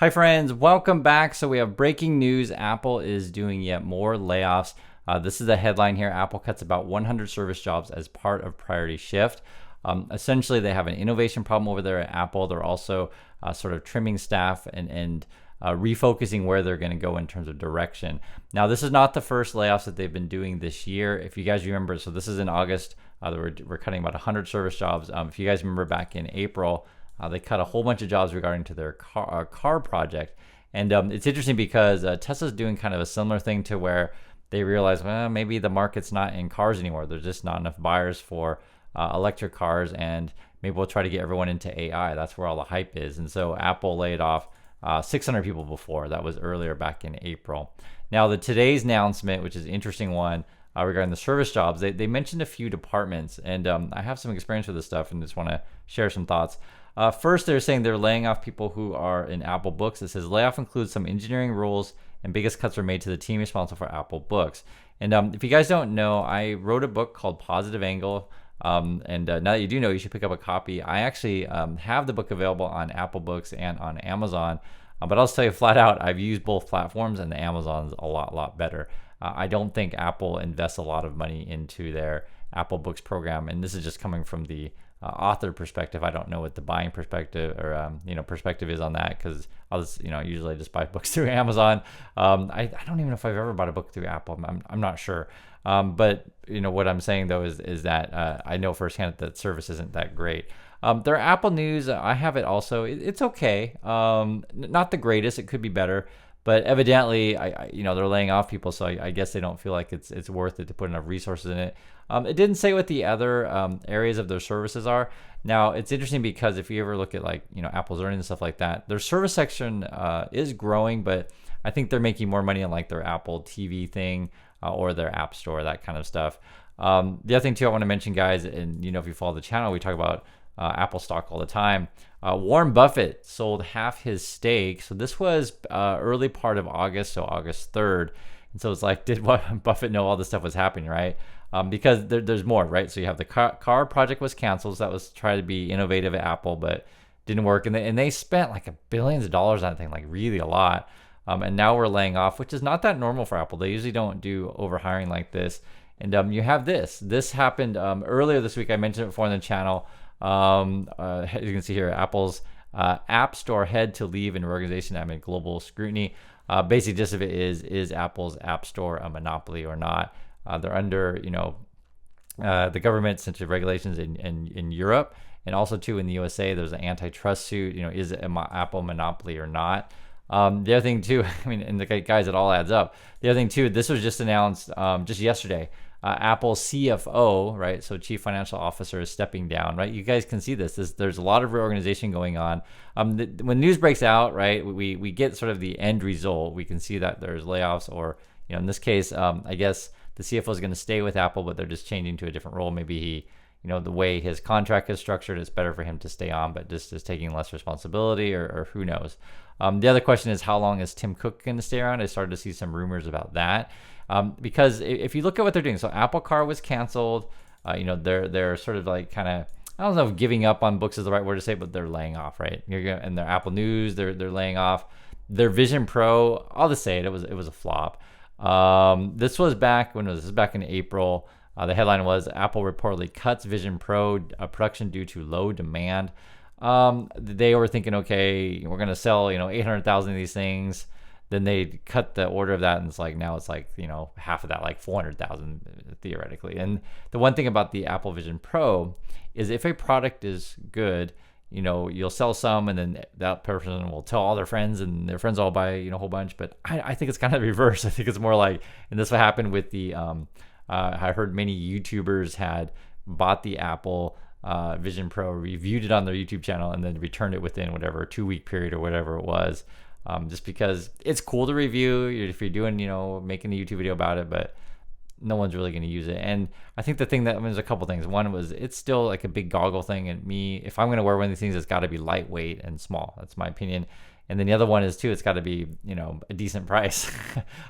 Hi friends, welcome back. So we have breaking news. Apple is doing yet more layoffs. This is a headline here. Apple cuts about 100 service jobs as part of priority shift. Essentially, they have an innovation problem over there at Apple. They're also sort of trimming staff and refocusing where they're going to go in terms of direction. Now, this is not the first layoffs that they've been doing this year. If you guys remember, so this is in August. We're cutting about 100 service jobs. If you guys remember back in April, they cut a whole bunch of jobs regarding to their car project. And it's interesting because Tesla's doing kind of a similar thing to where they realize, well, maybe the market's not in cars anymore. There's just not enough buyers for electric cars, and maybe we'll try to get everyone into AI. That's where all the hype is. And so Apple laid off 600 people before. That was earlier back in April. Now, today's announcement, which is an interesting one, regarding the service jobs, they mentioned a few departments, and I have some experience with this stuff and just want to share some thoughts. First, they're saying they're laying off people who are in Apple Books. It says layoff includes some engineering roles, and biggest cuts are made to the team responsible for Apple Books. And if you guys don't know, I wrote a book called Positive Angle. And now that you do know, you should pick up a copy. I actually have the book available on Apple Books and on Amazon. But I'll just tell you flat out, I've used both platforms, and the Amazon's a lot better. I don't think Apple invests a lot of money into their Apple Books program, and this is just coming from the author perspective. I don't know what the buying perspective or perspective is on that, because I'll just usually just buy books through Amazon. I don't even know if I've ever bought a book through Apple. I'm not sure. But what I'm saying though is that I know firsthand that service isn't that great. Their Apple News, I have it also. It's okay. Not the greatest. It could be better. But evidently, they're laying off people, so I guess they don't feel like it's worth it to put enough resources in it. It didn't say what the other areas of their services are. Now, it's interesting because if you ever look at Apple's earnings and stuff like that, their service section is growing, but I think they're making more money on like their Apple TV thing or their App Store, that kind of stuff. The other thing too I want to mention, guys, and if you follow the channel, we talk about Apple stock all the time. Warren Buffett sold half his stake. So this was early part of August, so August 3rd. And so it's like, did Buffett know all this stuff was happening, right? Because there's more, right? So you have the car project was canceled. So that was try to be innovative at Apple, but didn't work. And they spent like billions of dollars on that thing, like really a lot. And now we're laying off, which is not that normal for Apple. They usually don't do overhiring like this. And you have this. This happened earlier this week. I mentioned it before on the channel. As you can see here, Apple's App Store had to leave an organization amid global scrutiny. Basic gist of it is Apple's App Store a monopoly or not? They're under the government sensitive regulations in Europe, and also too in the USA. There's an antitrust suit. Is it Apple monopoly or not? The other thing too, and the guys, it all adds up. The other thing too, this was just announced just yesterday. Apple's CFO, right? So Chief Financial Officer is stepping down, right? You guys can see this. There's a lot of reorganization going on. When news breaks out, right, we get sort of the end result. We can see that there's layoffs, or in this case, I guess the CFO is going to stay with Apple, but they're just changing to a different role. Maybe he, the way his contract is structured, it's better for him to stay on, but just is taking less responsibility, or who knows. The other question is, how long is Tim Cook going to stay around? I started to see some rumors about that. Because if you look at what they're doing, so Apple Car was canceled. They're sort of like kind of, I don't know if giving up on books is the right word to say, but they're laying off, right? And their Apple News, they're laying off. Their Vision Pro, I'll just say it was a flop. This was back when this was back in April. The headline was Apple reportedly cuts Vision Pro production due to low demand. They were thinking, okay, we're gonna sell 800,000 of these things. Then they cut the order of that, and it's like now it's like half of that, like 400,000 theoretically. And the one thing about the Apple Vision Pro is if a product is good, you'll sell some, and then that person will tell all their friends, and their friends all buy a whole bunch. But I think it's kind of the reverse. I think it's more like, and this what happened with the I heard many YouTubers had bought the Apple Vision Pro, reviewed it on their YouTube channel, and then returned it within whatever 2-week period or whatever it was. Just because it's cool to review if you're doing, making a YouTube video about it, but no one's really going to use it. And I think the thing there's a couple things. One was it's still like a big goggle thing. And if I'm going to wear one of these things, it's got to be lightweight and small. That's my opinion. And then the other one is too, it's got to be, a decent price.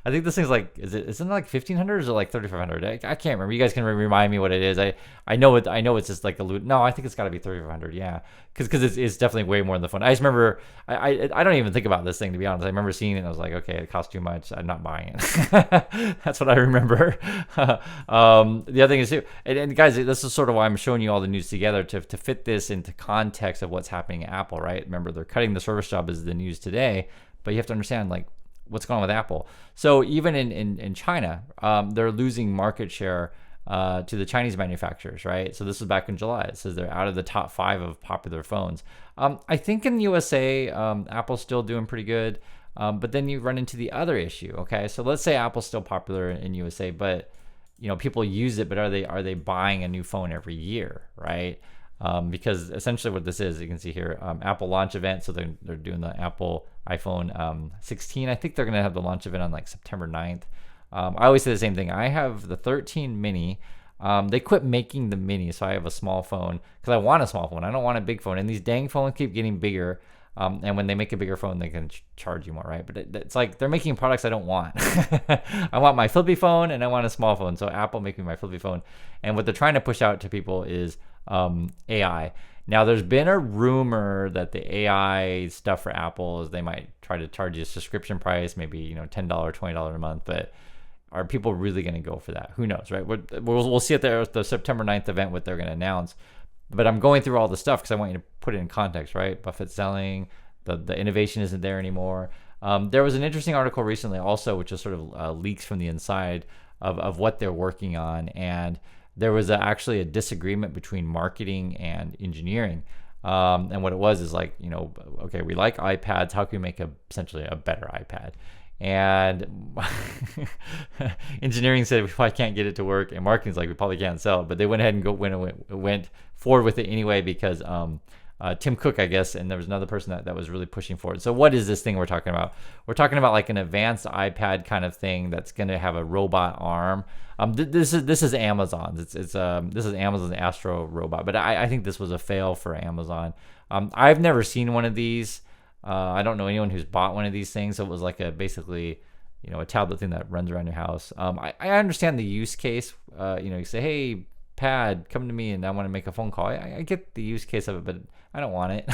I think this thing's like, isn't it like 1,500 or is it like 3,500? I can't remember. You guys can remind me what it is. I know it's just like no, I think it's got to be 3,500. Yeah. Cause it's definitely way more than the phone. I just remember, I don't even think about this thing, to be honest. I remember seeing it and I was like, okay, it costs too much. I'm not buying it. That's what I remember. The other thing is too, and guys, this is sort of why I'm showing you all the news together to fit this into context of what's happening at Apple, right? Remember, they're cutting the service job as the news today, but you have to understand like what's going on with Apple. So even in China, they're losing market share to the Chinese manufacturers, right? So this is back in July. It says they're out of the top 5 of popular phones. I think in the USA, Apple's still doing pretty good, but then you run into the other issue. Okay, so let's say Apple's still popular in USA, but people use it, but are they buying a new phone every year, right? Because essentially what this is, you can see here, Apple launch event. So they're doing the Apple iPhone 16. I think they're gonna have the launch event on like September 9th. I always say the same thing. I have the 13 mini. They quit making the mini, so I have a small phone because I want a small phone. I don't want a big phone. And these dang phones keep getting bigger. And when they make a bigger phone, they can charge you more, right? But it's like they're making products I don't want. I want my flippy phone and I want a small phone. So Apple making my flippy phone. And what they're trying to push out to people is AI. Now, there's been a rumor that the AI stuff for Apple is they might try to charge you a subscription price, maybe $10, $20 a month. But are people really going to go for that? Who knows, right? We'll see at the September 9th event what they're going to announce. But I'm going through all the stuff because I want you to put it in context, right? Buffett selling, the innovation isn't there anymore. There was an interesting article recently also, which is sort of leaks from the inside of what they're working on. And there was actually a disagreement between marketing and engineering. And what it was is like, okay, we like iPads. How can we make essentially a better iPad? And engineering said we probably can't get it to work, and marketing's like we probably can't sell it. But they went ahead and went forward with it anyway because Tim Cook, I guess, and there was another person that was really pushing for it. So what is this thing we're talking about? We're talking about like an advanced iPad kind of thing that's going to have a robot arm. This is Amazon's. This is Amazon's Astro robot, but I think this was a fail for Amazon. I've never seen one of these. I don't know anyone who's bought one of these things. So it was like basically, a tablet thing that runs around your house. I understand the use case. You say, hey, Pad, come to me and I want to make a phone call. I get the use case of it, but I don't want it.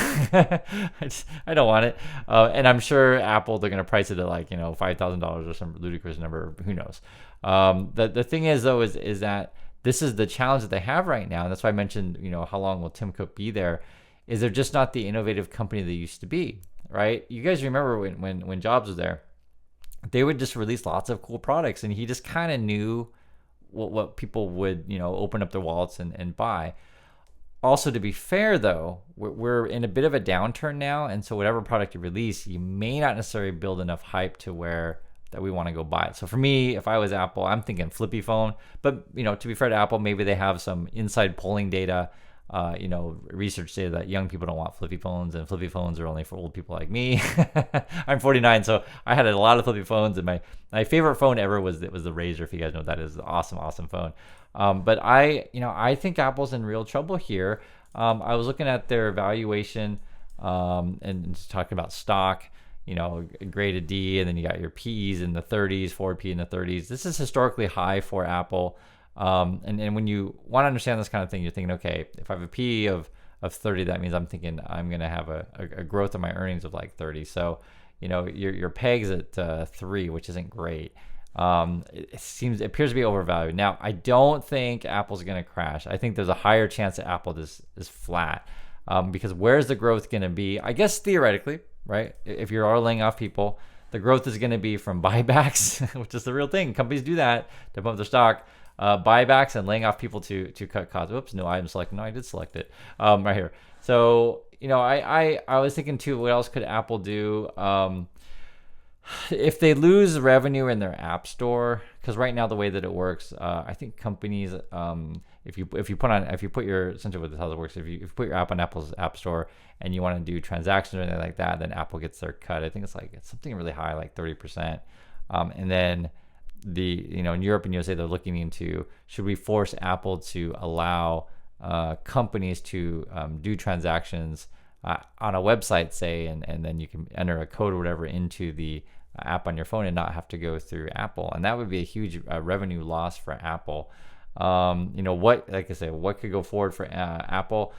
I don't want it. And I'm sure Apple, they're going to price it at like, $5,000 or some ludicrous number. Who knows? The thing is, though, is that this is the challenge that they have right now. And that's why I mentioned, how long will Tim Cook be there? Is they're just not the innovative company they used to be, right? You guys remember when Jobs was there, they would just release lots of cool products, and he just kind of knew what people would, open up their wallets and buy. Also, to be fair, though, we're in a bit of a downturn now, and so whatever product you release, you may not necessarily build enough hype to where that we want to go buy it. So for me, if I was Apple, I'm thinking flippy phone. But to be fair to Apple, maybe they have some inside polling data, research data that young people don't want flippy phones, and flippy phones are only for old people like me. I'm 49, so I had a lot of flippy phones, and my favorite phone ever was the Razr. If you guys know what that is, awesome phone. But I think Apple's in real trouble here. I was looking at their valuation and just talking about stock. Graded D, and then you got your P's in the 30s, forward P in the 30s. This is historically high for Apple. And when you want to understand this kind of thing, you're thinking, okay, if I have a P of 30, that means I'm thinking I'm going to have a growth of my earnings of like 30. So, your peg's at 3, which isn't great. It appears to be overvalued. Now, I don't think Apple's going to crash. I think there's a higher chance that Apple is flat. Because where's the growth going to be? I guess theoretically, right? If you are laying off people, the growth is going to be from buybacks, which is the real thing. Companies do that to pump their stock. Buybacks and laying off people to cut costs. Oops, no, I did select it right here. So, I was thinking too, what else could Apple do? If they lose revenue in their app store, because right now the way that it works, I think companies, if you put your, essentially how it works, if you put your app on Apple's app store and you want to do transactions or anything like that, then Apple gets their cut. I think it's something really high, like 30%. And then in Europe and USA, they're looking into, should we force Apple to allow companies to do transactions on a website, say, and then you can enter a code or whatever into the app on your phone and not have to go through Apple. And that would be a huge revenue loss for Apple. What, like I said, what could go forward for Apple?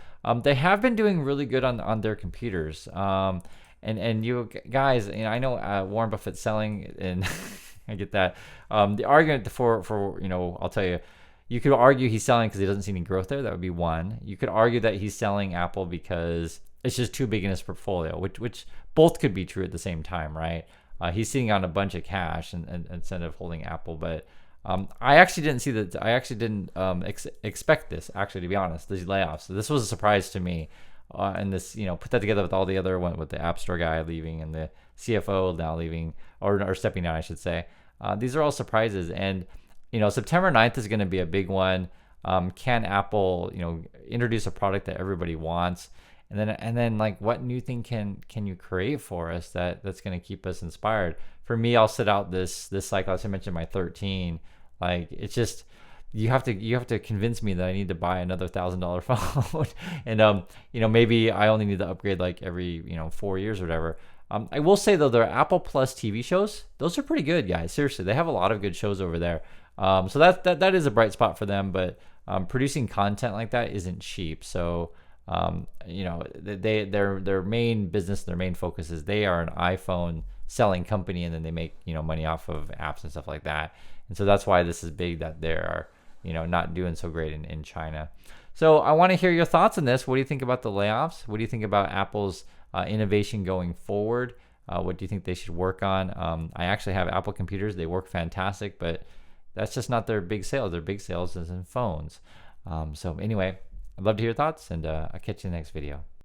They have been doing really good on their computers. And you guys, I know Warren Buffett's selling, and I get that. The argument for I'll tell you, you could argue he's selling because he doesn't see any growth there. That would be one. You could argue that he's selling Apple because it's just too big in his portfolio, which both could be true at the same time, right? He's sitting on a bunch of cash and instead of holding Apple, but I actually didn't see that. I actually didn't expect this, actually, to be honest, these layoffs. So this was a surprise to me. And this, put that together with all the other one, with the App Store guy leaving and the CFO now leaving, or stepping down, I should say. These are all surprises. And, September 9th is going to be a big one. Can Apple, introduce a product that everybody wants? And then like, what new thing can you create for us that's going to keep us inspired? For me, I'll sit out this cycle. As I mentioned, my 13. Like, it's just, you have to convince me that I need to buy another $1,000 phone, and maybe I only need to upgrade like every 4 years or whatever. I will say though, their Apple Plus TV shows, those are pretty good, guys. Seriously, they have a lot of good shows over there. So that is a bright spot for them. But producing content like that isn't cheap. So their main business, their main focus is they are an iPhone selling company, and then they make money off of apps and stuff like that. And so that's why this is big, that they are not doing so great in China. So I want to hear your thoughts on this. What do you think about the layoffs? What do you think about Apple's innovation going forward? What do you think they should work on? I actually have Apple computers. They work fantastic, but that's just not their big sales. Their big sales is in phones. So anyway, I'd love to hear your thoughts, and I'll catch you in the next video.